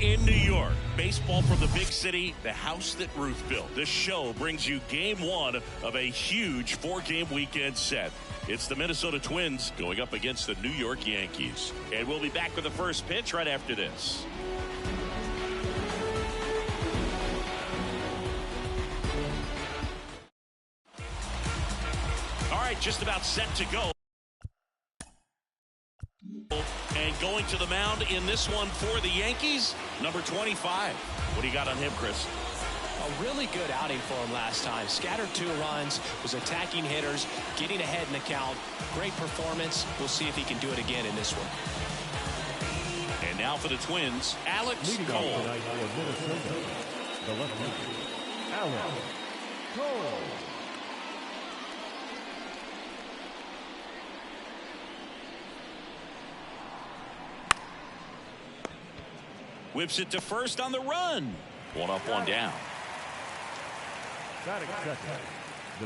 In New York, baseball from the big city, the house that Ruth built. This show brings you game one of a huge four-game weekend set. It's the Minnesota Twins going up against the New York Yankees. And we'll be back with the first pitch right after this. All right, just about set to go. And going to the mound in this one for the Yankees, number 25. What do you got on him, Chris? A really good outing for him last time. Scattered 2 runs, was attacking hitters, getting ahead in the count. Great performance. We'll see if he can do it again in this one. And now for the Twins, Alex Leading Cole. off tonight for Minnesota, the left-hander, Alex Cole. Whips it to first on the run. One up, one down.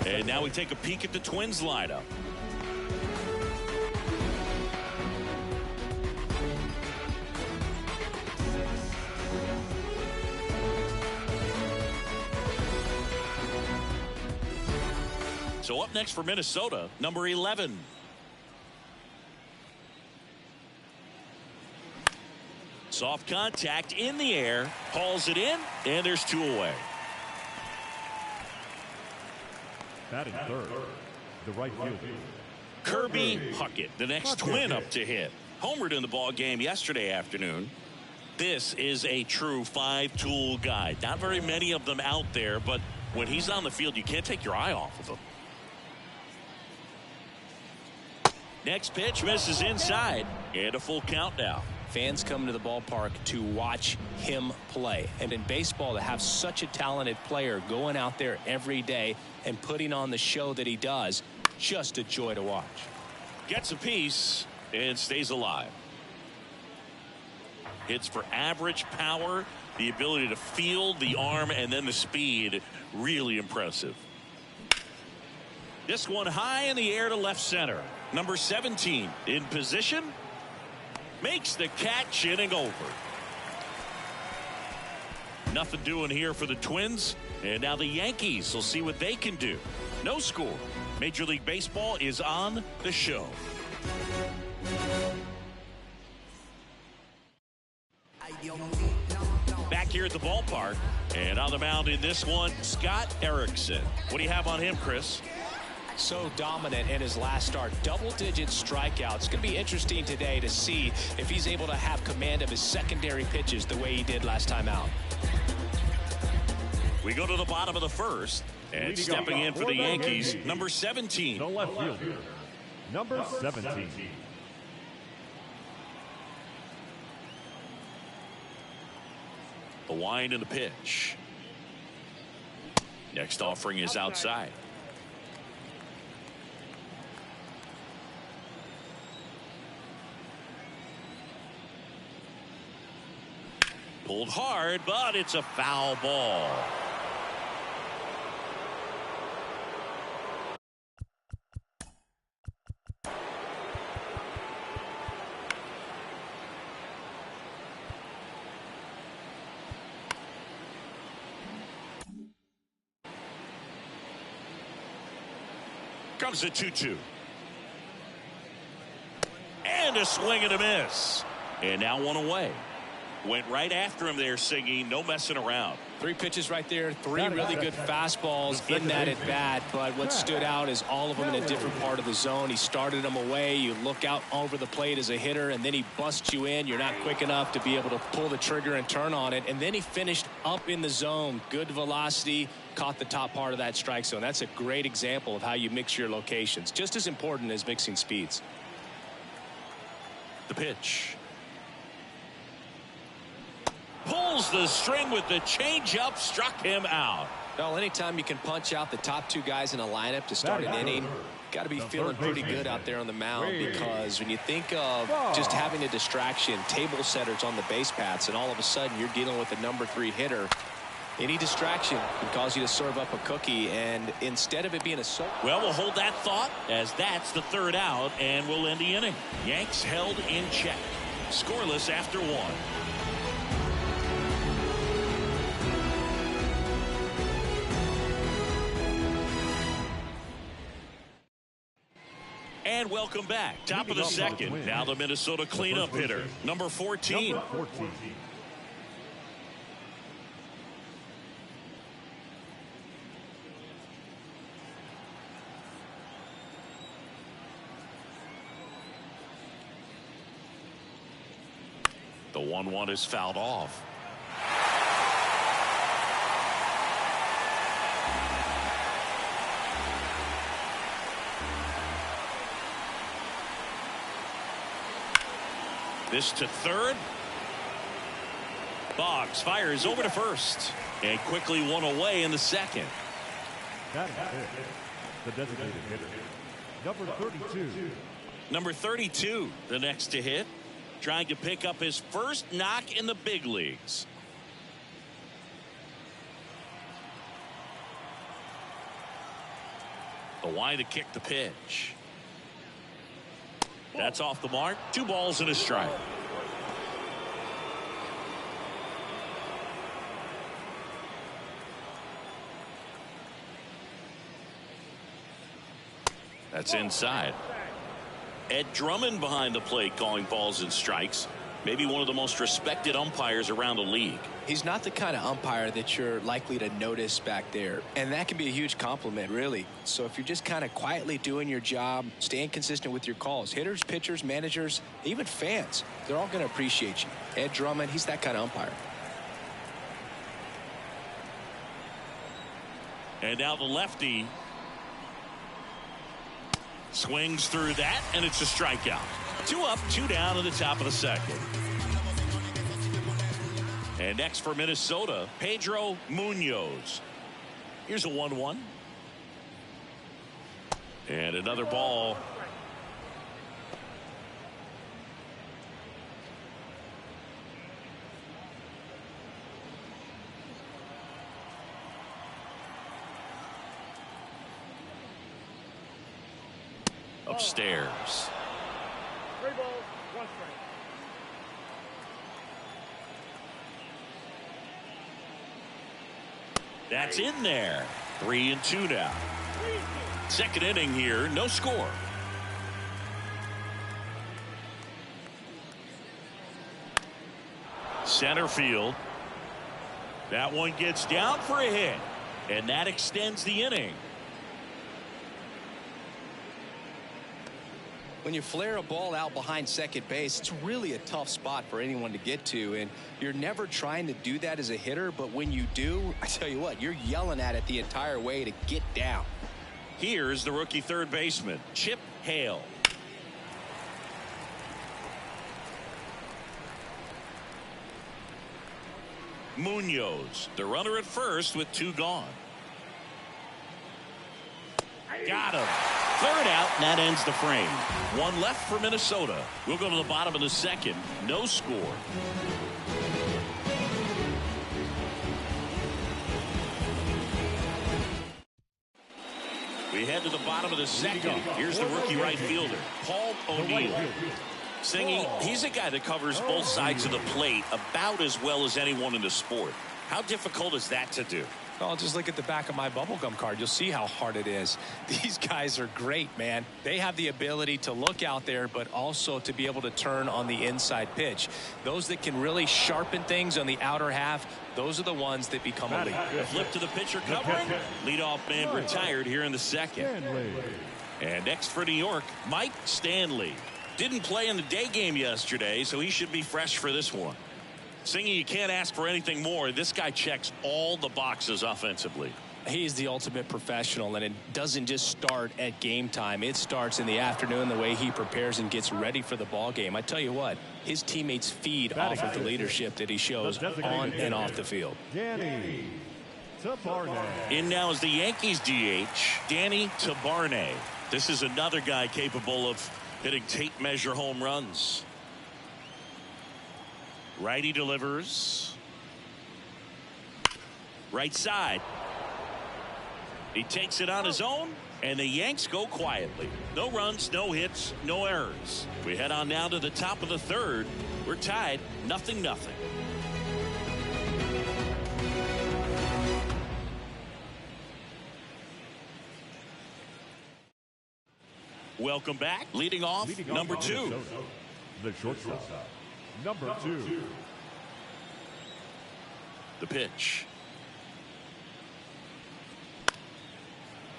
And now we take a peek at the Twins lineup. So up next for Minnesota, number 11. Soft contact in the air, hauls it in, and there's 2 away. Batting third, the right fielder, Kirby Puckett, the next Twin up to hit. Homered in the ball game yesterday afternoon. This is a true 5-tool guy. Not very many of them out there, but when he's on the field, you can't take your eye off of him. Next pitch misses inside, and a full count now. Fans come to the ballpark to watch him play. And in baseball, to have such a talented player going out there every day and putting on the show that he does, just a joy to watch. Gets a piece and stays alive. Hits for average power, the ability to field, the arm, and then the speed. Really impressive. This one high in the air to left center. Number 17 in position. Makes the catch, inning over. Nothing doing here for the Twins. And now the Yankees will see what they can do. No score. Major League Baseball is on the show. Back here at the ballpark. And on the mound in this one, Scott Erickson. What do you have on him, Chris? So dominant in his last start. Double-digit strikeouts. It's going to be interesting today to see if he's able to have command of his secondary pitches the way he did last time out. We go to the bottom of the first. And stepping in for the Yankees, number 17. the left fielder, number 17. The wind and the pitch. Next offering is outside. Pulled hard, but it's a foul ball. Comes the 2-2. And a swing and a miss. And now one away. Went right after him there, singing, no messing around. 3 pitches right there, 3 really good fastballs in that at bat, but what stood out is all of them in a different part of the zone. He started them away. You look out over the plate as a hitter, and then he busts you in. You're not quick enough to be able to pull the trigger and turn on it. And then he finished up in the zone. Good velocity, caught the top part of that strike zone. That's a great example of how you mix your locations. Just as important as mixing speeds. The pitch. Pulls the string with the changeup, struck him out. Well, anytime you can punch out the top 2 guys in a lineup to start an inning, got to be feeling pretty good out there on the mound, because when you think of just having a distraction, table setters on the base paths, and all of a sudden you're dealing with a number 3 hitter, any distraction can cause you to serve up a cookie, and instead of it being a... Well, we'll hold that thought as that's the 3rd out, and we'll end the inning. Yanks held in check. Scoreless after 1. And welcome back. Top of the second. Now the Minnesota cleanup hitter, number 14. The 1-1 is fouled off. This to third. Boggs fires over to first. And quickly one away in the second. That is it. The designated hitter, number 32. Number 32, the next to hit. Trying to pick up his first knock in the big leagues. The line to kick the pitch. That's off the mark. 2 balls and a strike. That's inside. Ed Drummond behind the plate calling balls and strikes. Maybe one of the most respected umpires around the league. He's not the kind of umpire that you're likely to notice back there. And that can be a huge compliment, really. So if you're just kind of quietly doing your job, staying consistent with your calls, hitters, pitchers, managers, even fans, they're all going to appreciate you. Ed Drummond, he's that kind of umpire. And now the lefty swings through that, and it's a strikeout. 2 up, 2 down in the top of the second. And next for Minnesota, Pedro Munoz. Here's a 1-1. And another ball. Upstairs. 3 balls, 1 strike. That's in there. 3-2 now. Second inning here, no score. Center field. That one gets down for a hit, and that extends the inning. When you flare a ball out behind second base, it's really a tough spot for anyone to get to, and you're never trying to do that as a hitter, but when you do, I tell you what, you're yelling at it the entire way to get down. Here's the rookie third baseman, Chip Hale. Munoz, the runner at first with 2 gone. Got him. Third out, and that ends the frame. 1 left for Minnesota. We'll go to the bottom of the second. No score. We head to the bottom of the second. Here's the rookie right fielder, Paul O'Neill. Singing, he's a guy that covers both sides of the plate about as well as anyone in the sport. How difficult is that to do? Well, just look at the back of my bubblegum card. You'll see how hard it is. These guys are great, man. They have the ability to look out there, but also to be able to turn on the inside pitch. Those that can really sharpen things on the outer half, those are the ones that become elite. The flip to the pitcher covering. Leadoff man retired here in the second. And next for New York, Mike Stanley. Didn't play in the day game yesterday, so he should be fresh for this one. Singing, you can't ask for anything more. This guy checks all the boxes offensively. He's the ultimate professional, and it doesn't just start at game time. It starts in the afternoon, the way he prepares and gets ready for the ball game. I tell you what, his teammates feed off of the leadership that he shows on and off the field. Danny Tabarne. In now is the Yankees DH, Danny Tabarne. This is another guy capable of hitting tape measure home runs. Righty delivers. Right side. He takes it on his own, and the Yanks go quietly. No runs, no hits, no errors. We head on now to the top of the third. We're tied 0-0. Welcome back. Leading off, number 2. Minnesota, the shortstop, number 2. The pitch.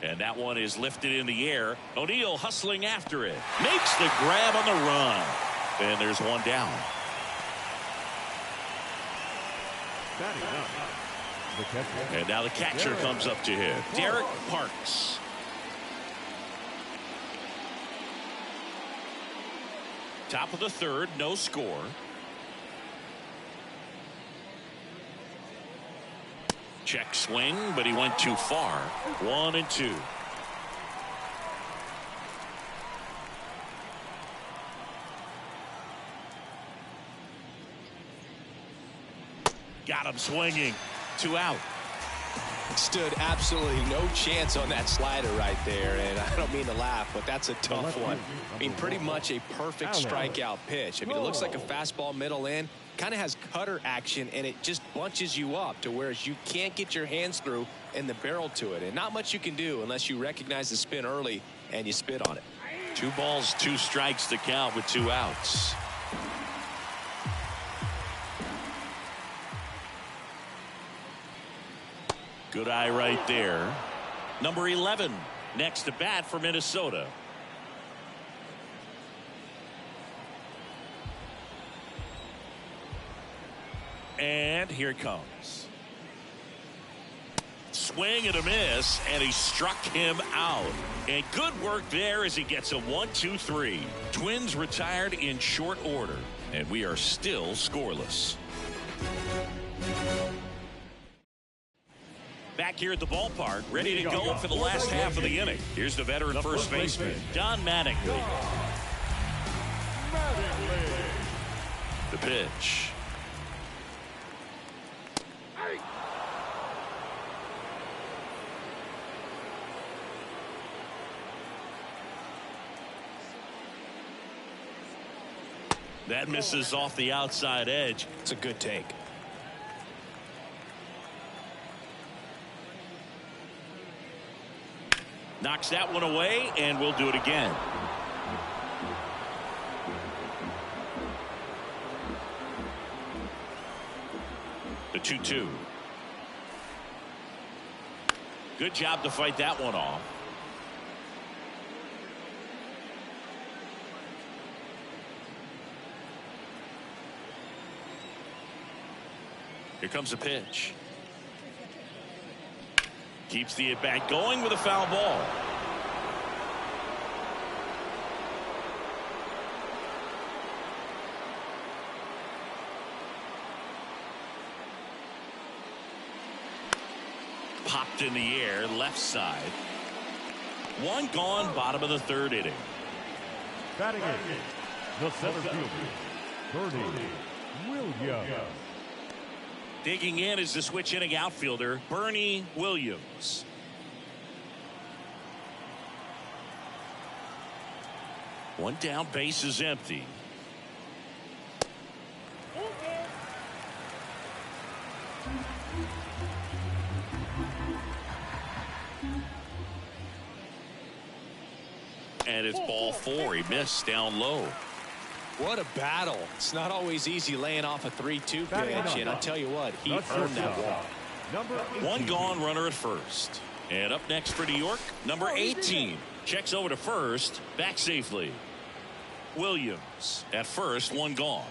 And that one is lifted in the air. O'Neill hustling after it. Makes the grab on the run. And there's one down. Batting up, the catcher. And now the catcher comes up to hit. Derek Parks. Top of the 3rd, no score. Check swing, but he went too far. 1-2. Got him swinging. 2 out. Stood absolutely no chance on that slider right there, and I don't mean to laugh, but that's a tough one. I mean, pretty much a perfect strikeout pitch. I mean, it looks like a fastball middle in, kind of has cutter action, and it just bunches you up to where you can't get your hands through and the barrel to it, and not much you can do unless you recognize the spin early and you spit on it. 2 balls, 2 strikes to count with 2 outs. Good eye right there. Number 11 next to bat for Minnesota. And here it comes. Swing and a miss, and he struck him out. And good work there as he gets a 1-2-3. Twins retired in short order, and we are still scoreless. Back here at the ballpark, ready to go for the last half of the inning. Here's the veteran first baseman, Don Mattingly. The pitch. That misses off the outside edge. It's a good take. Knocks that one away, and we'll do it again. The 2-2. Good job to fight that one off. Here comes a pitch. Keeps the at-bat going with a foul ball. Popped in the air, left side. One gone, bottom of the 3rd inning. Batting it, the center fielder, Bernie Williams. Digging in is the switch inning outfielder, Bernie Williams. One down, base is empty. And it's ball 4. He missed down low. What a battle. It's not always easy laying off a 3-2 pitch, and I'll tell you what, he earned that walk. One gone, runner at first. And up next for New York, number 18. Checks over to first, back safely. Williams at first, one gone.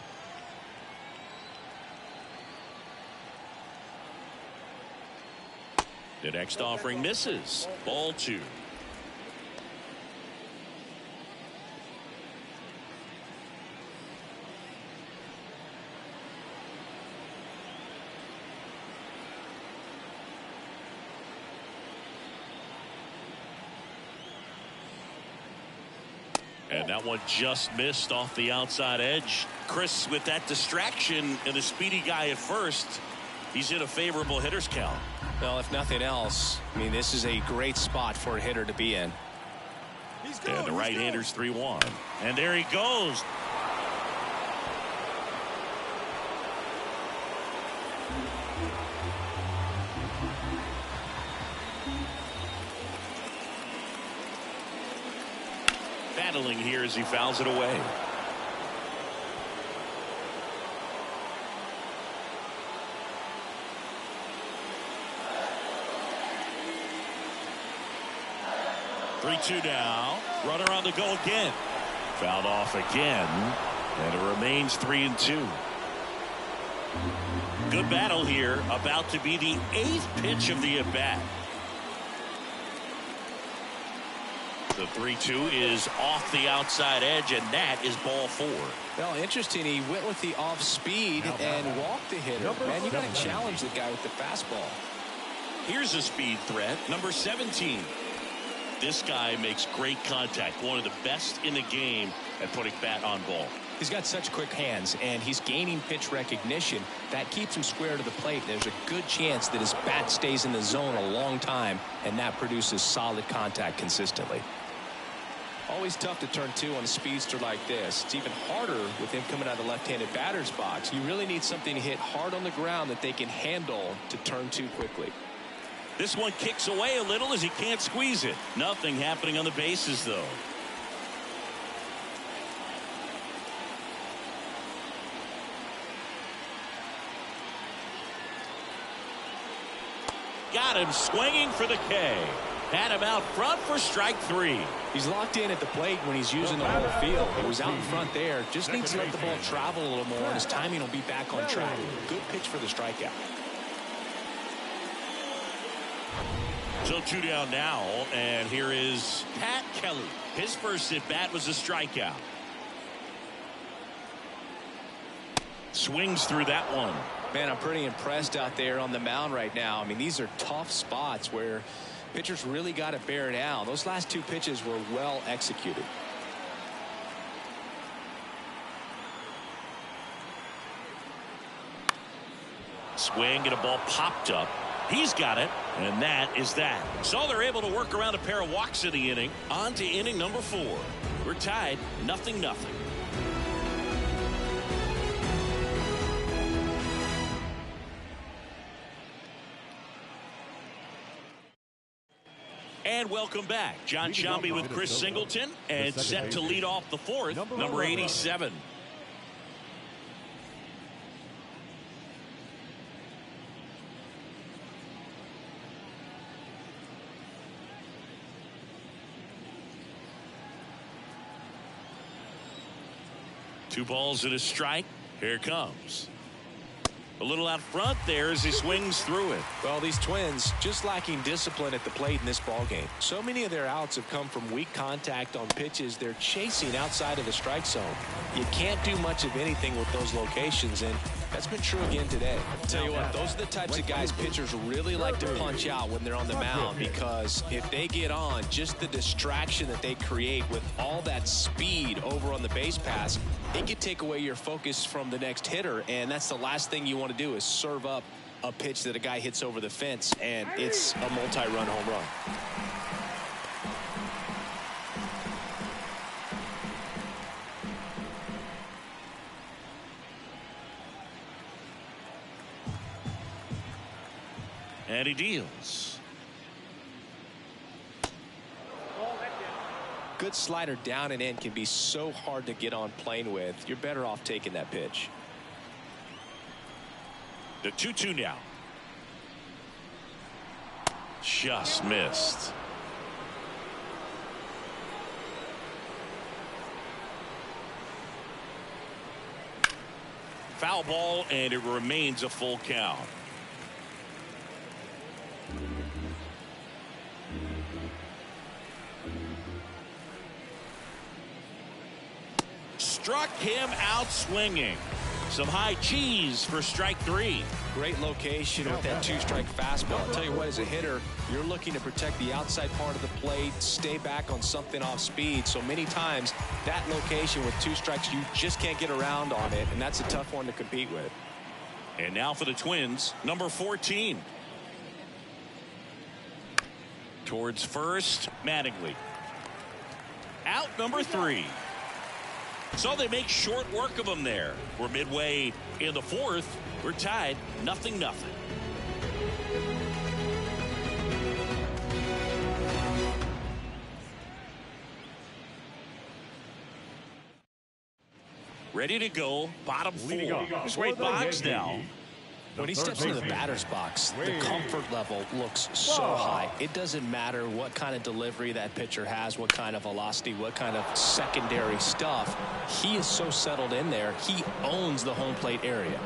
The next offering misses. Ball 2. And that one just missed off the outside edge. Chris, with that distraction and the speedy guy at first, he's in a favorable hitter's count. Well, if nothing else, I mean, this is a great spot for a hitter to be in. And the right-hander's 3-1. And there he goes. battling here as he fouls it away. Three-two now. Runner on the go again. Fouled off again. And it remains 3-2. Good battle here. About to be the 8th pitch of the at-bat. The 3-2 is off the outside edge, and that is ball 4. Well, interesting. He went with the off speed and walked the hitter. Man, you got to challenge the guy with the fastball. Here's a speed threat, number 17. This guy makes great contact. One of the best in the game at putting bat on ball. He's got such quick hands, and he's gaining pitch recognition. That keeps him square to the plate. There's a good chance that his bat stays in the zone a long time, and that produces solid contact consistently. Always tough to turn 2 on a speedster like this. It's even harder with him coming out of the left-handed batter's box. You really need something to hit hard on the ground that they can handle to turn 2 quickly. This one kicks away a little as he can't squeeze it. Nothing happening on the bases, though. Got him swinging for the K. Had him out front for strike 3. He's locked in at the plate when he's using the whole field. He was out in front there. Just needs to let the ball travel a little more, and his timing will be back on track. Good pitch for the strikeout. So 2 down now, and here is Pat Kelly. His first at bat was a strikeout. Swings through that one. Man, I'm pretty impressed out there on the mound right now. I mean, these are tough spots where pitchers really got to bear down. Those last 2 pitches were well executed. Swing and a ball popped up. He's got it, and that is that. So they're able to work around a pair of walks in the inning. On to inning number 4. We're tied 0-0. And welcome back. John Shambi with Chris Singleton, and set to lead off the 4th, number 87. Two balls and a strike. Here it comes. A little out front there as he swings through it. Well, these Twins just lacking discipline at the plate in this ball game. So many of their outs have come from weak contact on pitches they're chasing outside of the strike zone. You can't do much of anything with those locations, and that's been true again today. Tell you what, those are the types of guys pitchers really like to punch out when they're on the mound, because if they get on, just the distraction that they create with all that speed over on the base pass, it could take away your focus from the next hitter, and that's the last thing you want to do is serve up a pitch that a guy hits over the fence, and it's a multi-run home run. And he deals. Good slider down and in can be so hard to get on plane with. You're better off taking that pitch. The 2-2 now. Just missed. Foul ball, and it remains a full count. Struck him out swinging. Some high cheese for strike 3. Great location with that 2-strike fastball. I'll tell you what, as a hitter, you're looking to protect the outside part of the plate, stay back on something off speed. So many times that location with 2 strikes, you just can't get around on it, and that's a tough one to compete with. And now for the Twins, number 14. Towards first, Mattingly. Out number 3. So they make short work of them there. We're midway in the 4th. We're tied 0-0. ready to go. Bottom Leading 4. off Here's Wade for the Boggs now. Yankees, When he third steps into the baseman, batter's box, the Wade comfort level looks so Boggs. high. It doesn't matter what kind of delivery that pitcher has, what kind of velocity, what kind of secondary stuff. He is so settled in there. He owns the home plate area.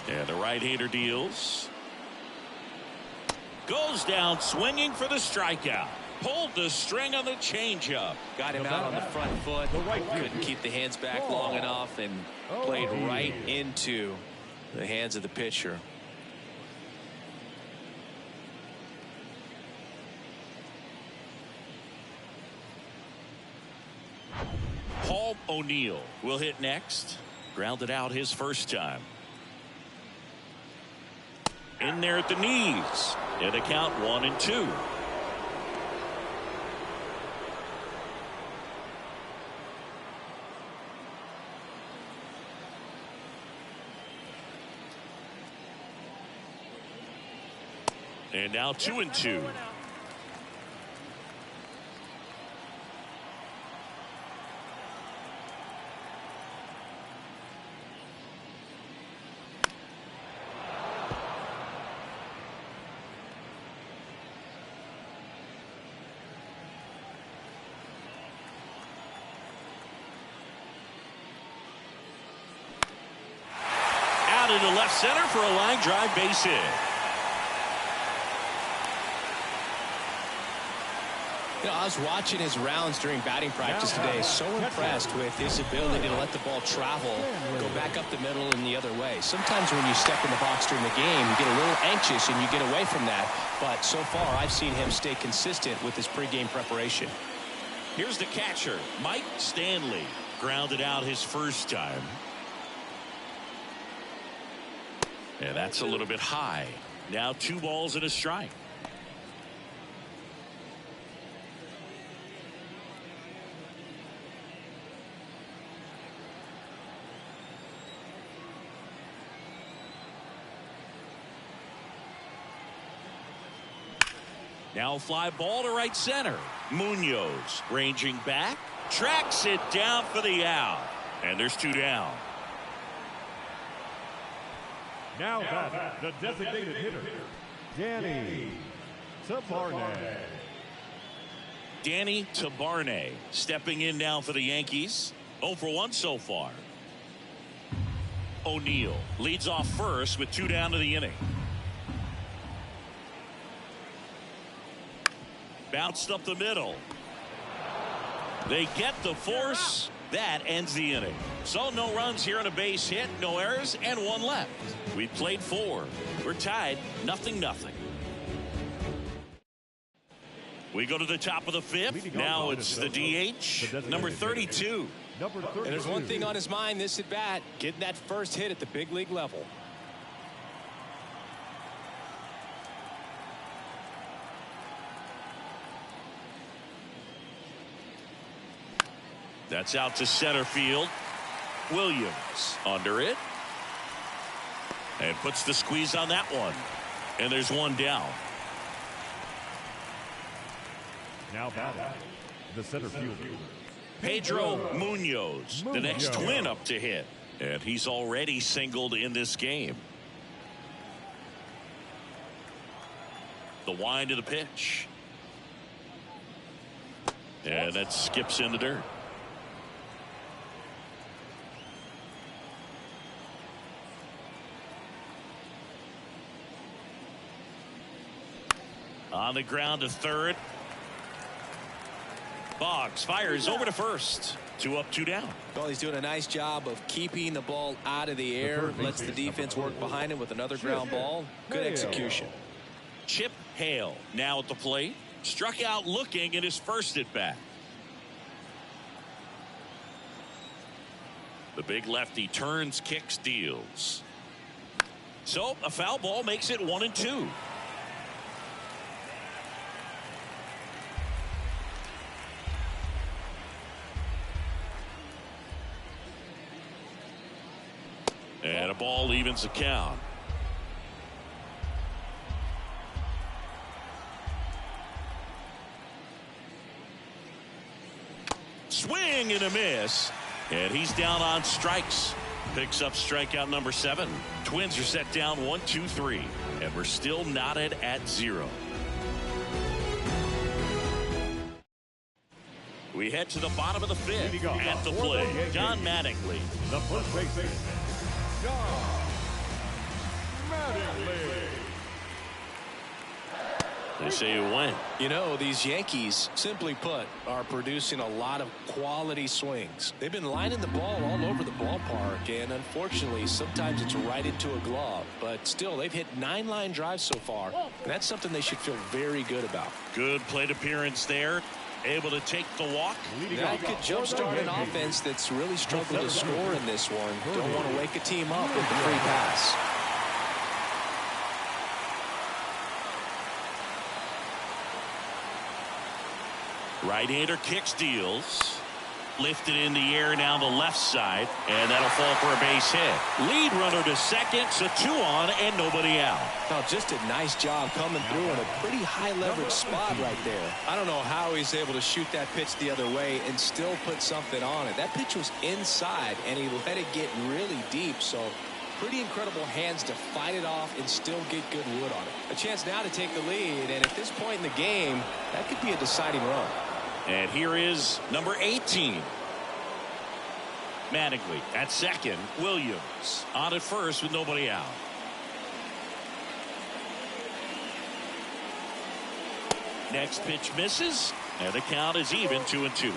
And the right-hander deals. Goes down swinging for the strikeout. Pulled the string on the changeup. Got him out on the front foot. Couldn't keep the hands back long enough and played right into the hands of the pitcher. Paul O'Neill will hit next. Grounded out his first time. In there at the knees. And a count 1-2. And now 2-2. Out into left center for a line drive base hit. You know, I was watching his rounds during batting practice today. So impressed with his ability to let the ball travel, go back up the middle and the other way. Sometimes when you step in the box during the game, you get a little anxious and you get away from that. But so far, I've seen him stay consistent with his pregame preparation. Here's the catcher, Mike Stanley. Grounded out his first time. And that's a little bit high. Now 2 balls and a strike. Now fly ball to right center. Munoz ranging back. Tracks it down for the out. And there's 2 down. Now back the designated hitter, Danny Tabarne. Danny Tabarne stepping in now for the Yankees. 0 for 1 so far. O'Neill leads off first with 2 down to the inning. Bounced up the middle. They get the force. That ends the inning. So no runs here on a base hit, no errors, and 1 left. We played 4. We're tied 0-0. We go to the top of the 5th. Now it's the DH, number 32. And there's one thing on his mind this at bat, getting that first hit at the big league level. That's out to center field. Williams under it. And puts the squeeze on that one. And there's 1 down. Now batting, the center fielder, Pedro Munoz, the next twin up to hit. And he's already singled in this game. The wind of the pitch. And that skips in the dirt. On the ground to third. Boggs fires over to first. 2 up, 2 down. Well, he's doing a nice job of keeping the ball out of the air. Lets the defense work behind him with another ground ball. Good execution. Chip Hale now at the plate. Struck out looking in his first at bat. The big lefty turns, kicks, deals. So a foul ball makes it 1-2. And a ball evens the count. swing and a miss. And he's down on strikes. Picks up strikeout number 7. Twins are set down 1-2-3. And we're still knotted at 0. We head to the bottom of the 5th. At the plate, John Mattingly. The first baseman, John Mattingly. They say you win. You know, these Yankees, simply put, are producing a lot of quality swings. They've been lining the ball all over the ballpark, and unfortunately, sometimes it's right into a glove. But still, they've hit 9 line drives so far. And that's something they should feel very good about. Good plate appearance there. Able to take the walk. That could jumpstart an offense that's really struggled to score in this one. Don't want to wake a team up with the free pass. Right-hander kicks, deals. Lifted in the air now the left side, and that'll fall for a base hit. Lead runner to second, so 2 on and nobody out. Oh, just a nice job coming through in a pretty high leverage spot right there. I don't know how he's able to shoot that pitch the other way and still put something on it. That pitch was inside, and he let it get really deep, so pretty incredible hands to fight it off and still get good wood on it. A chance now to take the lead, and at this point in the game, that could be a deciding run. And here is number 18. Mattingly at second. Williams on at first with nobody out. Next pitch misses, and the count is even 2-2.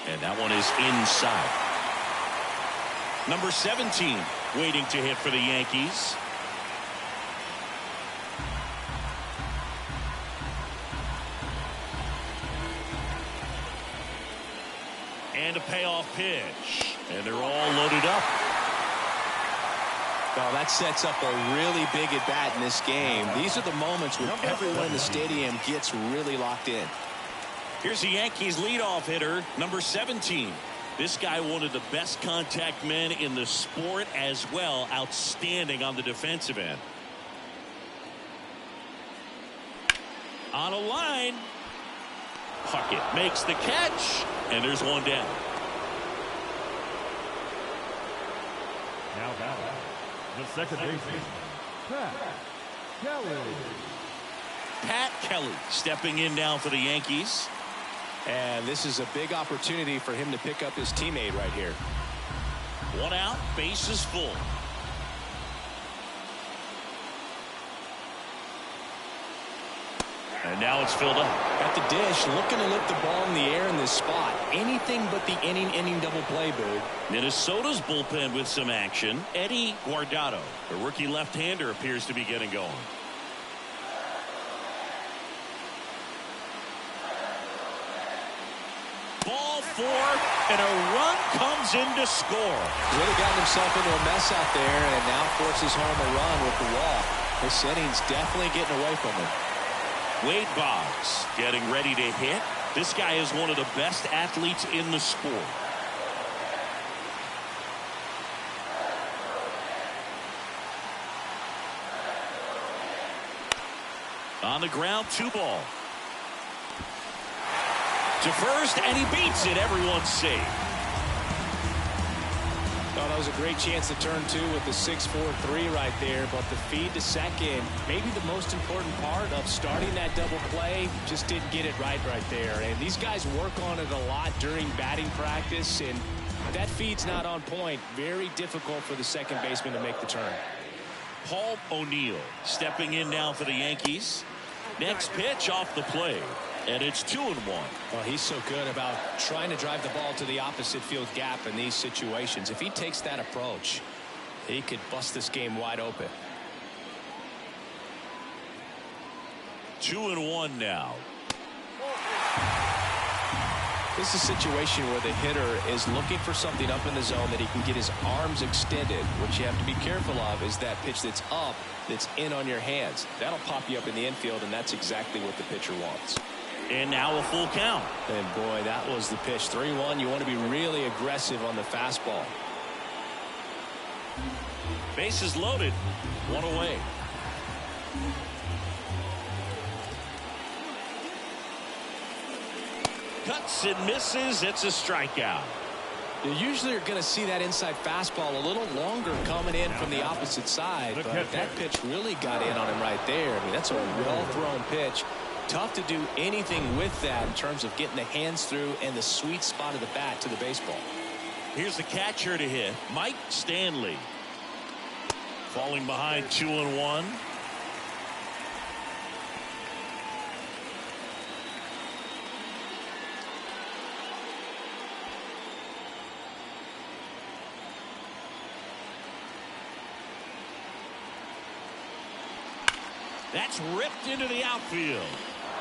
And that one is inside. Number 17 waiting to hit for the Yankees. And a payoff pitch. And they're all loaded up. Well, that sets up a really big at bat in this game. These are the moments when everyone in the stadium gets really locked in. Here's the Yankees leadoff hitter, number 17. This guy, one of the best contact men in the sport as well. Outstanding on the defensive end. On a line. Puckett makes the catch, and there's one down. Now batting, the second baseman, Pat Kelly. Pat Kelly stepping in now for the Yankees. And this is a big opportunity for him to pick up his teammate right here. 1 out, bases full. And now it's filled up. At the dish, looking to lift the ball in the air in this spot. Anything but the inning double play, Bird. Minnesota's bullpen with some action. Eddie Guardado, the rookie left-hander, appears to be getting going. Ball 4, and a run comes in to score. Really gotten himself into a mess out there, and now forces home a run with the walk. This inning's definitely getting away from him. Wade Boggs getting ready to hit. This guy is one of the best athletes in the sport. On the ground, 2 ball. To first, and he beats it. Everyone's safe. Oh, that was a great chance to turn 2 with the 6-4-3 right there, but the feed to second, maybe the most important part of starting that double play, just didn't get it right there. And these guys work on it a lot during batting practice, and that feed's not on point. Very difficult for the second baseman to make the turn. Paul O'Neill stepping in now for the Yankees. Next pitch off the play. And it's 2-1. Well, he's so good about trying to drive the ball to the opposite field gap in these situations. If he takes that approach, he could bust this game wide open. 2-1 now. This is a situation where the hitter is looking for something up in the zone that he can get his arms extended. What you have to be careful of is that pitch that's up, that's in on your hands. That'll pop you up in the infield, and that's exactly what the pitcher wants. And now a full count. And boy, that was the pitch. 3-1. You want to be really aggressive on the fastball. Bases loaded. One away. Cuts and misses. It's a strikeout. You usually are going to see that inside fastball a little longer coming in from the opposite side, but that pitch really got in on him right there. I mean, that's a well-thrown pitch. Tough to do anything with that in terms of getting the hands through and the sweet spot of the bat to the baseball. Here's the catcher to hit, Mike Stanley. Falling behind 2-1. That's ripped into the outfield.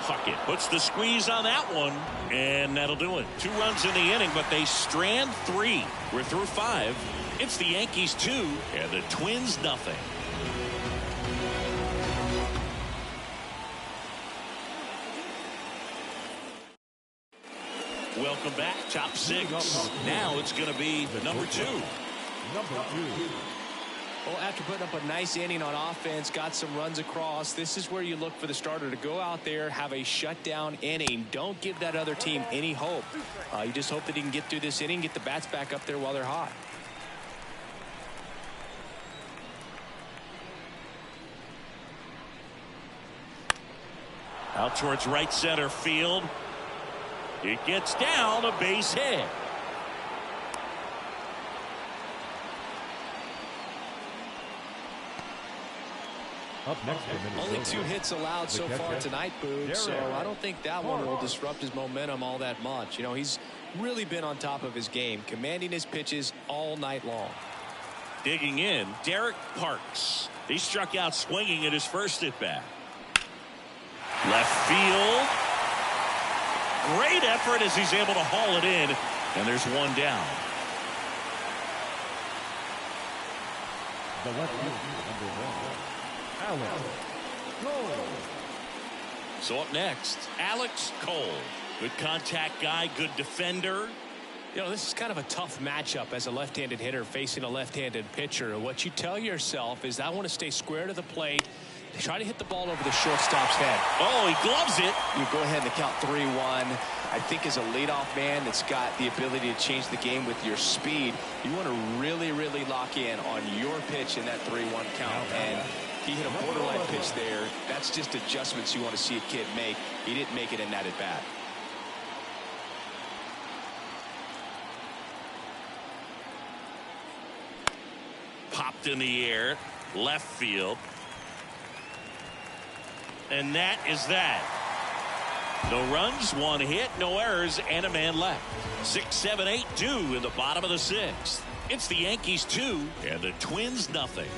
Puckett puts the squeeze on that one, and that'll do it. 2 runs in the inning, but they strand 3. We're through 5. It's the Yankees 2 and the Twins nothing. Welcome back. Top 6. Now it's going to be number 2. Well, after putting up a nice inning on offense, got some runs across, this is where you look for the starter to go out there, have a shutdown inning. Don't give that other team any hope. You just hope that he can get through this inning, get the bats back up there while they're hot. Out towards right center field. It gets down, a base hit. Up next, only 2 hits allowed so far tonight, Boog, so I don't think that one will disrupt his momentum all that much. You know, he's really been on top of his game, commanding his pitches all night long. Digging in, Derek Parks. He struck out swinging at his first at bat. Left field. Great effort as he's able to haul it in, and there's 1 down. The left fielder, number 1. So up next, Alex Cole. Good contact guy, good defender. You know, this is kind of a tough matchup as a left-handed hitter facing a left-handed pitcher. What you tell yourself is, I want to stay square to the plate, try to hit the ball over the shortstop's head. Oh, he gloves it. You go ahead and count 3-1. I think as a leadoff man that's got the ability to change the game with your speed, you want to really, really lock in on your pitch in that 3-1 count. And he hit a borderline pitch there. That's just adjustments you want to see a kid make. He didn't make it in that at bat. Popped in the air, left field. And that is that. No runs, 1 hit, no errors, and a man left. 6, 7, 8, 2 in the bottom of the 6th. It's the Yankees 2 and the Twins nothing.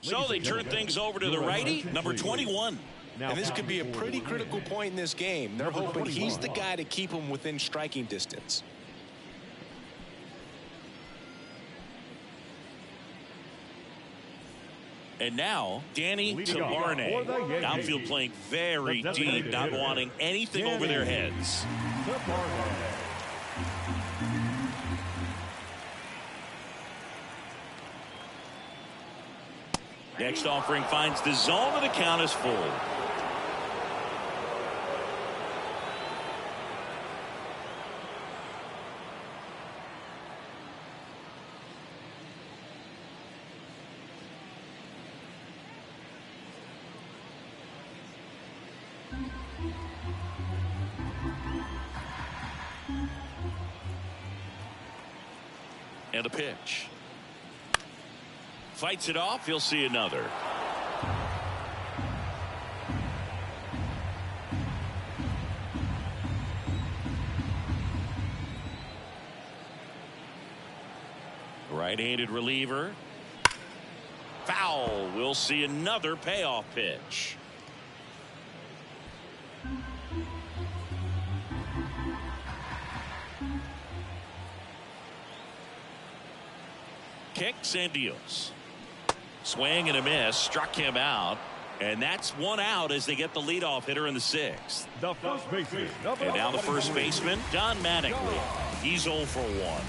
So they turn things over to the righty, number 21. And this could be a pretty critical point in this game. They're hoping he's the guy to keep them within striking distance. And now, Danny Tabarne. Outfield playing very deep, not wanting anything over their heads. Next offering finds the zone, and the count is full. And a pitch. Fights it off. He'll see another. Right-handed reliever. Foul. We'll see another payoff pitch. Kicks and deals. Swing and a miss. Struck him out. And that's one out as they get the leadoff hitter in the sixth. The first baseman. And now the first baseman, Don Mattingly. He's 0 for 1.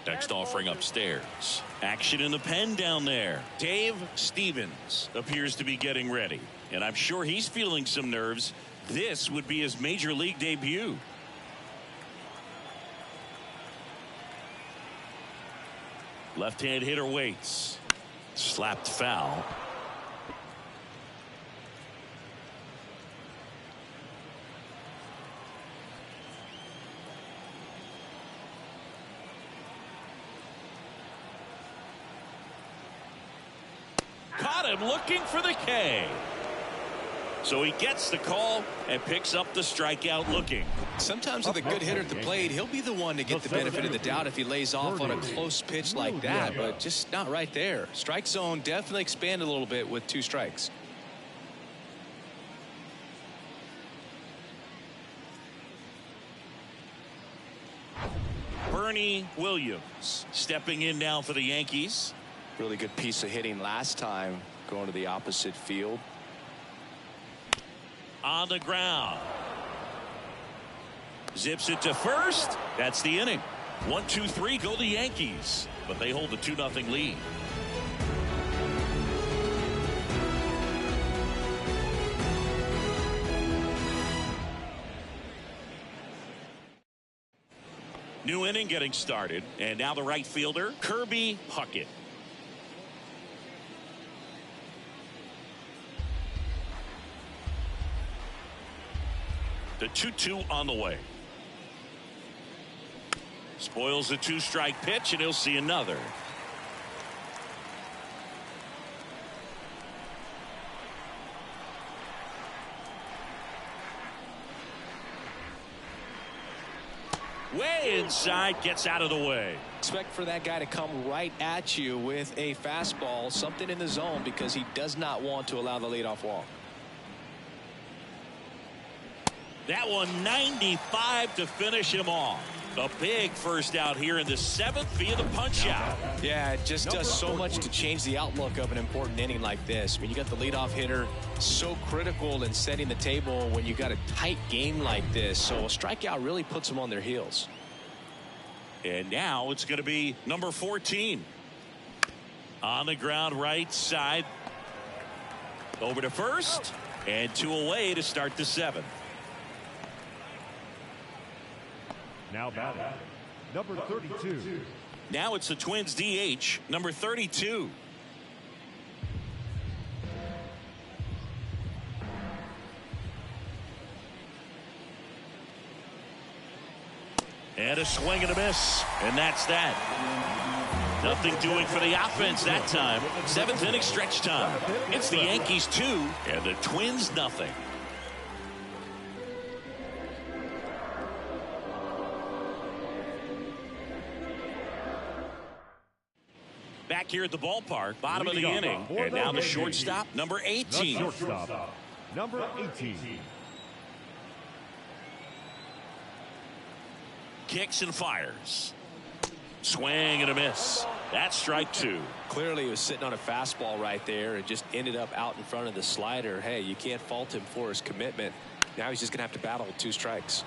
Next offering upstairs. Action in the pen down there. Dave Stevens appears to be getting ready. And I'm sure he's feeling some nerves. This would be his major league debut. Left-hand hitter waits. Slapped foul. Caught him looking for the K. So he gets the call and picks up the strikeout looking. Sometimes with a good hitter at the plate, he'll be the one to get the benefit of the doubt if he lays off on a close pitch like that, but just not right there. Strike zone definitely expanded a little bit with 2 strikes. Bernie Williams stepping in now for the Yankees. Really good piece of hitting last time, going to the opposite field. On the ground. Zips it to first. That's the inning. 1-2-3 go the Yankees, but they hold the 2-0 lead. New inning getting started, and now the right fielder, Kirby Puckett. The 2-2 on the way. Spoils the 2-strike pitch, and he'll see another. Way inside, gets out of the way. Expect for that guy to come right at you with a fastball, something in the zone, because he does not want to allow the leadoff walk. That one 95 to finish him off. A big first out here in the 7th via the punch out. Yeah, it just does so much to change the outlook of an important inning like this. When you got the leadoff hitter, so critical in setting the table when you got a tight game like this. So a strikeout really puts them on their heels. And now it's going to be number 14. On the ground right side. Over to first. And 2 away to start the 7th. Now batting, number 32. Now it's the Twins DH, number 32. And a swing and a miss. And that's that. Nothing doing for the offense that time. 7th inning stretch time. It's the Yankees 2 and the Twins nothing. Back here at the ballpark, bottom of the inning, and now the shortstop, number 18. The shortstop, number 18. Kicks and fires. Swing and a miss. That's strike 2. Clearly he was sitting on a fastball right there and just ended up out in front of the slider. Hey, you can't fault him for his commitment. Now he's just going to have to battle with 2 strikes.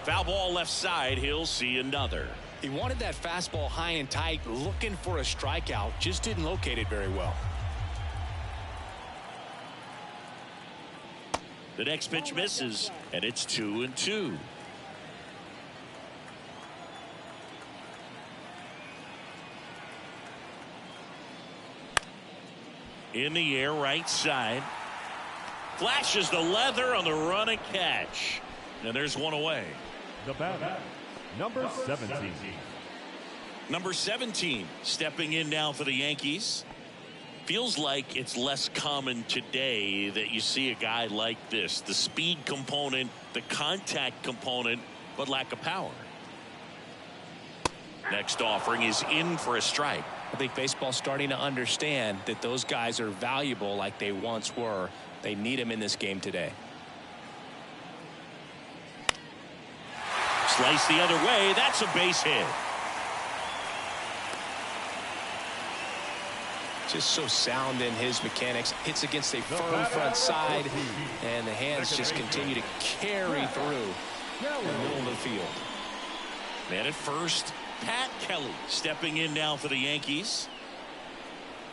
Foul ball left side. He'll see another. He wanted that fastball high and tight, looking for a strikeout, just didn't locate it very well. The next pitch misses, and it's 2-2. In the air, right side. Flashes the leather on the run and catch. And there's one away. The batter, number 17. Number 17 stepping in now for the Yankees. Feels like it's less common today that you see a guy like this. The speed component, the contact component, but lack of power. Next offering is in for a strike. I think baseball's starting to understand that those guys are valuable like they once were. They need them in this game today. Slice the other way. That's a base hit. Just so sound in his mechanics. Hits against a firm front side, and the hands just continue to carry through the middle of the field. Man at first, Pat Kelly stepping in now for the Yankees.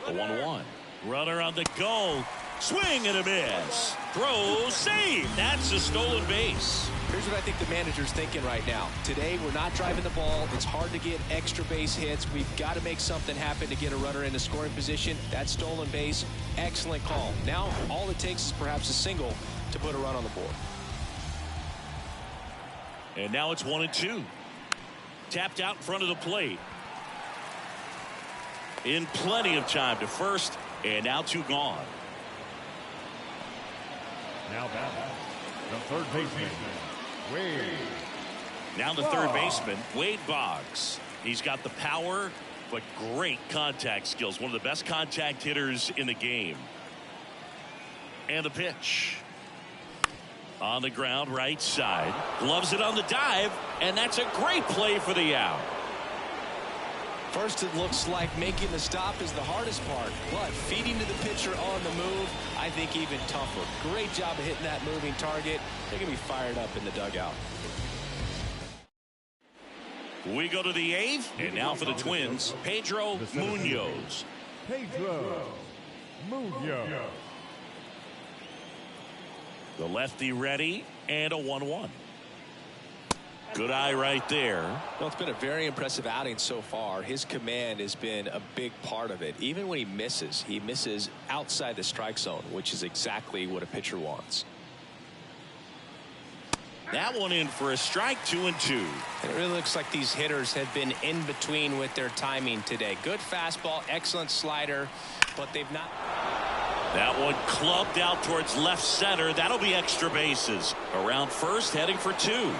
The 1-1. Runner on the go. Swing and a miss. Throw, save. That's a stolen base. Here's what I think the manager's thinking right now. Today, we're not driving the ball. It's hard to get extra base hits. We've got to make something happen to get a runner into scoring position. That stolen base, excellent call. Now, all it takes is perhaps a single to put a run on the board. And now it's 1-2. Tapped out in front of the plate. In plenty of time to first, and now 2 gone. Now batting, the third baseman, Wade. Now the third baseman, Wade Boggs. He's got the power, but great contact skills. One of the best contact hitters in the game. And the pitch. On the ground, right side. Gloves it on the dive, and that's a great play for the out. First, it looks like making the stop is the hardest part, but feeding to the pitcher on the move, I think even tougher. Great job of hitting that moving target. They're going to be fired up in the dugout. We go to the 8th, and now for the Twins, Pedro Munoz. Pedro Munoz. The lefty ready, and a 1-1. Good eye right there. Well, it's been a very impressive outing so far. His command has been a big part of it. Even when he misses outside the strike zone, which is exactly what a pitcher wants. That one in for a strike, 2-2. And it really looks like these hitters have been in between with their timing today. Good fastball, excellent slider, but they've not. That one clubbed out towards left center. That'll be extra bases. Around first, heading for 2.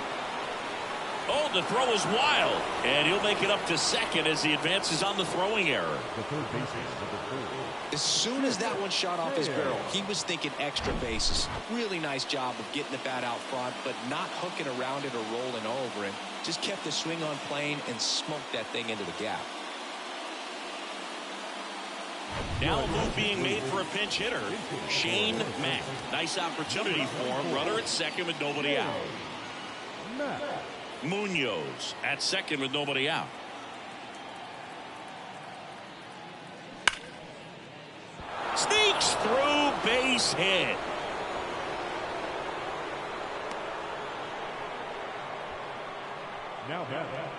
Oh, the throw is wild, and he'll make it up to second as he advances on the throwing error. The third baseman, number 4. As soon as that one shot off his barrel, he was thinking extra bases. Really nice job of getting the bat out front, but not hooking around it or rolling over it. Just kept the swing on plane and smoked that thing into the gap. Now a move being made for a pinch hitter, Shane Mack. Nice opportunity for him. Runner at second with nobody out. Munoz at second with nobody out. Sneaks through, base hit. Now batting,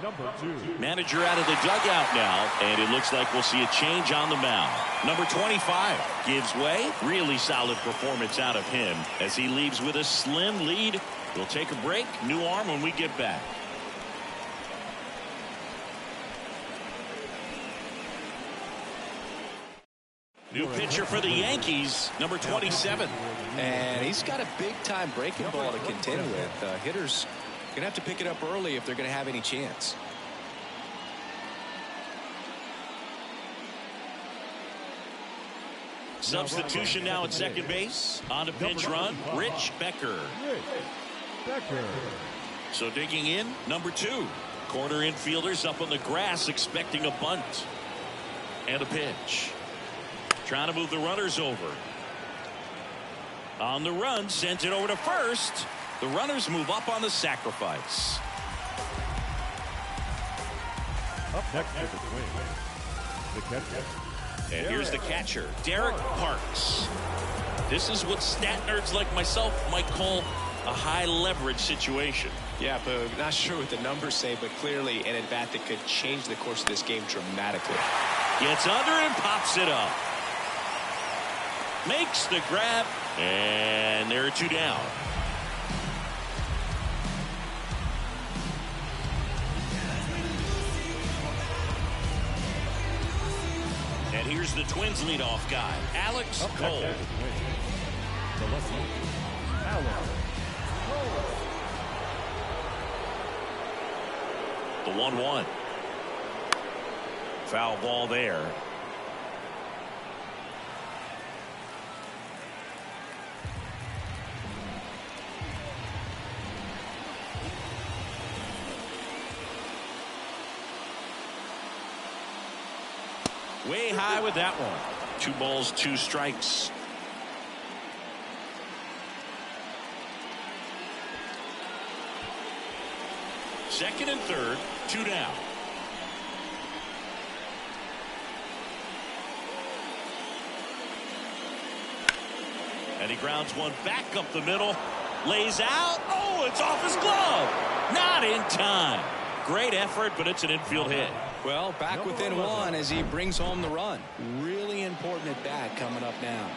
number 2. Manager out of the dugout now, and it looks like we'll see a change on the mound. Number 25 gives way. Really solid performance out of him as he leaves with a slim lead. We'll take a break. New arm when we get back. New pitcher for the Yankees, number 27. And he's got a big-time breaking ball to contend with. Hitters are going to have to pick it up early if they're going to have any chance. Substitution now at second base. On a pinch run, Rich Becker. So digging in, number 2. Corner infielders up on the grass expecting a bunt. And a pitch. Trying to move the runners over. On the run, sends it over to first. The runners move up on the sacrifice. Up next is the Twins, the catcher. And here's the catcher, Derek Parks. This is what stat nerds like myself might call a high leverage situation. Yeah, Boog, not sure what the numbers say, but clearly an at-bat that could change the course of this game dramatically. Gets under and pops it up. Makes the grab, and there are 2 down. And here's the Twins leadoff guy, Alex Cole. The lefty, Alex Cole. The 1-1. Foul ball there. Way high with that one. 2 balls, 2 strikes. Second and third, 2 down. And he grounds one back up the middle. Lays out. Oh, it's off his glove. Not in time. Great effort, but it's an infield hit. Well, back within 1 as he brings home the run. Really important at bat coming up now.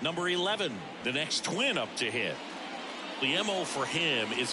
Number 11, the next Twin up to hit. The MO for him is